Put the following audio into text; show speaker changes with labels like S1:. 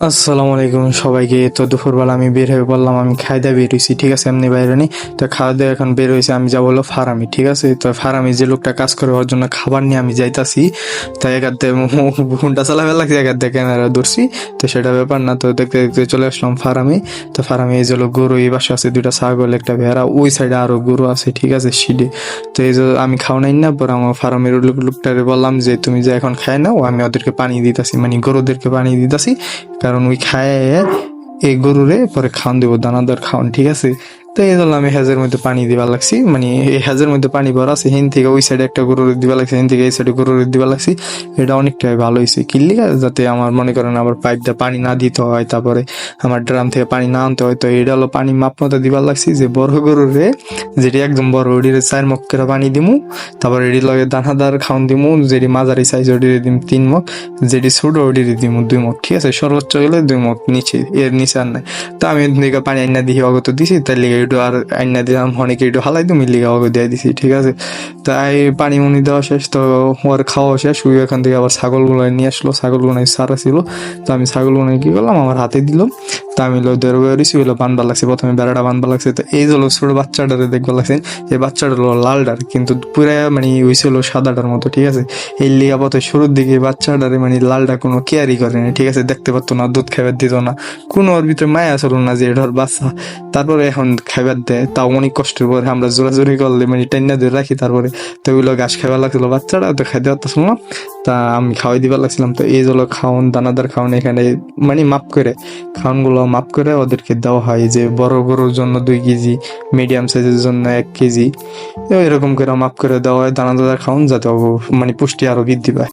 S1: আসসালামু আলাইকুম সবাইকে। তো দুপুরবেলা আমি বের হয়ে পড়লাম, আমি খাই দাওয়া বের হয়েছি, ঠিক আছে, এমনি বাইরে নেই। তো খাওয়া দাওয়া এখন বের হয়েছে, আমি যাবো হলো ফার্মে, ঠিক আছে। তো ফার্মে যে লোকটা কাজ করে ওর জন্য খাবার নিয়ে আমি যাইতাছি। তো একাতে ফোনটা চালাবে লাগছে, একাতে ক্যামেরা ধরছি। তো সেটা ব্যাপার না, তো দেখতে দেখতে চলে আসলাম ফার্মে। তো ফার্মে এই যে হলো গরু, এই পাশে আছে দুইটা ছাগল, একটা ভেড়া, ওই সাইডে আরো গরু আছে, ঠিক আছে, সিডে। তো এই যে আমি খাওয়া নাই না, পরে আমার ফার্মের লোকটারে বললাম যে তুমি যে এখন খায় নাও, আমি ওদেরকে পানি দিতেছি, মানে গরুদেরকে পানি দিতেছি, কারণ ওই খায় এই গরুরে পরে খাওয়ান দেবো, দানাদার খাওয়ান, ঠিক আছে। তো এই জন্য আমি হেজের মধ্যে পানি দিবার লাগছি, মানে এই হেজের মধ্যে পানি ভরা আছে, হিন থেকে ওই সাইডে একটা গরুর দিবা লাগছে, হিন থেকে এই সাইডে গরুর দিবা লাগছি। এটা অনেকটাই ভালো হয়েছে কিনলিগা, যাতে আমার মনে করেন আবার পাইপ দিয়ে পানি না দিতে হয়, তারপরে আমার ড্রাম থেকে পানি না আনতে হয়। তো এটা হলো পানি মাপ মতো দিবার লাগছি, যে বড় গরুরে যেটি একদম বড় ওটির 4 মগ করে পানি দিমু, তারপর এটি লগে দানাদার খাওয়ান দিমু, যেটি মাঝারি সাইজ ওটির দিম 3 মগ, যেটি ছোট ওটির দিমু 2 মগ, ঠিক আছে। সর্বোচ্চ গেলে 2 মগ, নিচে এর নিচে আর নাই। তো আমি দিকে পানি আইনা দিয়ে অগত দিছি, তাই লিগে একটু আর আইনা দিলাম, অনেকে একটু হালাই তুমি লিগে অগত দিয়ে দিছি, ঠিক আছে। তাই পানি মুনি দেওয়া শেষ, তো ওর খাওয়া শেষ, ওই এখান থেকে আবার ছাগলগুলো নিয়ে আসলো, ছাগলগুলো সারা ছিল। তো আমি ছাগলগুলো কি করলাম, আমার হাতে দিলাম। তা আমি বেরোছি, হলো বানবার লাগছে, প্রথমে বেড়াটা বানবার লাগছে। তো এই হলো ছোট বাচ্চাটারে দেখবার লাগছে, এই বাচ্চাটা হলো লালডার, কিন্তু পুরা মানে হয়েছিল সাদাটার মতো, ঠিক আছে। এই লিগা পথে শুরুর দিকে বাচ্চাটারে মানে লালটা কোনো কেয়ারই করে না, ঠিক আছে, দেখতে পারতো না, দুধ খাবার দিত না, কোনো ওর ভিতরে মায়া ছিল না যে এটার বাচ্চা। তারপরে এখন খাবার দেয়, তাও অনেক কষ্টের পরে আমরা জোরাজোরি করলে মানে টাইনা ধরে রাখি, তারপরে তো ওইগুলো ঘাস খাবার লাগছিল বাচ্চাটা, তো খাইতে পারতেছিল না। তা আমি খাওয়াই দিবার লাগছিলাম। তো এই হলো খাওন, দানাদার খাওন, এখানে মানে মাপ করে খাওনগুলো মাপ করে ওদেরকে দেওয়া হয়, যে বড় গরুর জন্য 2 কেজি, মিডিয়াম সাইজের জন্য 1 কেজি, এরকম করে মাপ করে দেওয়া হয় দানাদার খাওন, যাতে মানে পুষ্টি আরো বৃদ্ধি পায়।